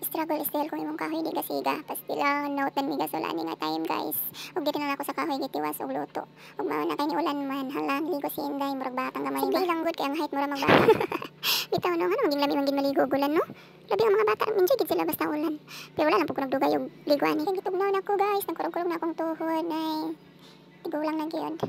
struggle still kung imong kahoy di gasiga pastila nautan mi gasol ani nga time guys. Ug diri na ako sa kahoy gitiwas og luto. Ug mao na kay ni ulan man hala ligo si Inday murag batang gamay ba. Sige lang good kay ang height mura magbata. Bitaw no ano maging lami maging maligo gulan no. Labi ang mga bata enjoy gid sila basta ulan. Pero wala lang pud ko nagdugay og liguan ni. Kay gitugnaw na ko guys nagkurog-kurog na akong tuhod nay. Tigulang na gyud.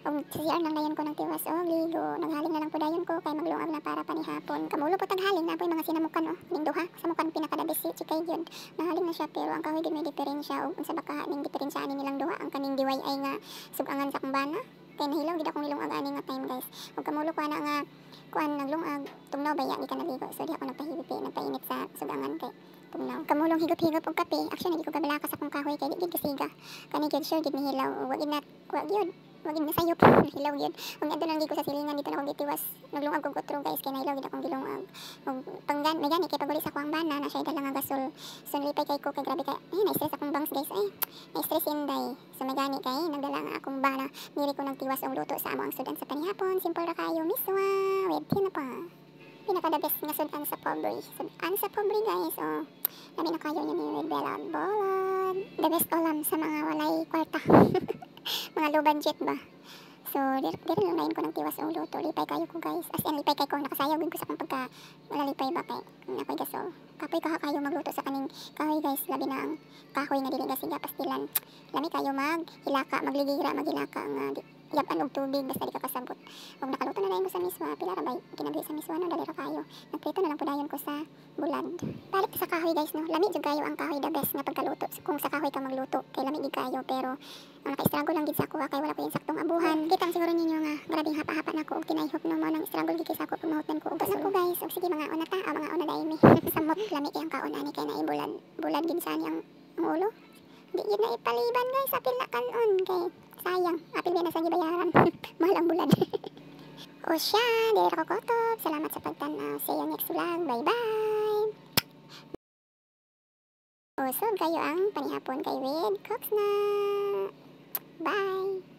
Og CR nang dayon ko ng tiwas og ligo. Naghaling na lang po dayon ko kay maglungag na para panihapon. Kamulo po taghaling na po mga sinamukan oh. Ning duha sa mukan pinakadabis si chikay gyud. Nahaling na siya pero ang kahoy gyud may diferensya og unsa ba ka ning diferensya ani nilang duha ang kaning diway ay nga sugangan sa kumbana. Kay nahilaw gid akong nilungag ani nga time guys. Og kamulo ko na nga kuan naglungag tugnaw baya di ka naligo. So di ako nagpainit sa sugangan kay tugnaw. Kamulong higop-higop og kape. Actually di ko kabalakas akong kahoy kay di gid kasiga. Kani gyud sure gid nihilaw. Wa gyud wag na sayop hilaw gyud ug adto lang gid ko sa silingan dito na ko gitiwas naglungag og utro guys kay nahilaw gid akong gilungag ug panggan may gani kay paguli sa kuang bana na siya dala nga gasol so nilipay kay ko kay grabe kay na-stress akong bangs guys na-stress Inday so may gani kay nagdala nga akong bana diri ko nagtiwas og luto sa amo ang sudan sa panihapon simple ra kayo miswa with na pa pinaka the best nga sudan sa pobre guys oh labi na kayo niya ni with belad bolad the best ulam sa mga walay kwarta mga low budget ba. So, diri lang lain ko ng tiwas o luto. Lipay kayo ko guys. As in, lipay kayo ko. Nakasayaw ko sa akong pagka malalipay ba kay ako'y gasol. Kapoy kayo magluto sa kaning kahoy guys. Labi na ang kahoy nga dili gasiga pastilan. Lami kayo magligira, maghilaka nga yapan og tubig basta di ka kasabot. Ug nakaluto na dayon ko sa miswa. Pila ra bay kinabuhi sa miswa no dali ra kayo. Nagprito na lang po dayon ko sa bulad. Balik sa kahoy guys no. Lami jud kayo ang kahoy the best nga pagkaluto. Kung sa kahoy ka magluto, kay lami gid kayo pero ang naka-struggle lang gid sa ako kay wala ko yung saktong abuhan. Kitang siguro ninyo nga grabing hapa-hapa na ko og tinayhop no mo nang struggle gid sa ako pag mahutdan ko og gasol ko guys. Og sige mga una ta, mga una dai mi. Samot lami kay ang kaon ani kay naay bulad gid sa ani ang ulo. Di gid na ipaliban guys apil na kanon kay sayang apil ba na sa gibayaran. Mahal ang bulad. O siya, dili ra ko kotob. Salamat sa pagtan-aw. See you next vlog. Bye-bye. Usog kayo ang panihapon kay With Cooks na. Bye.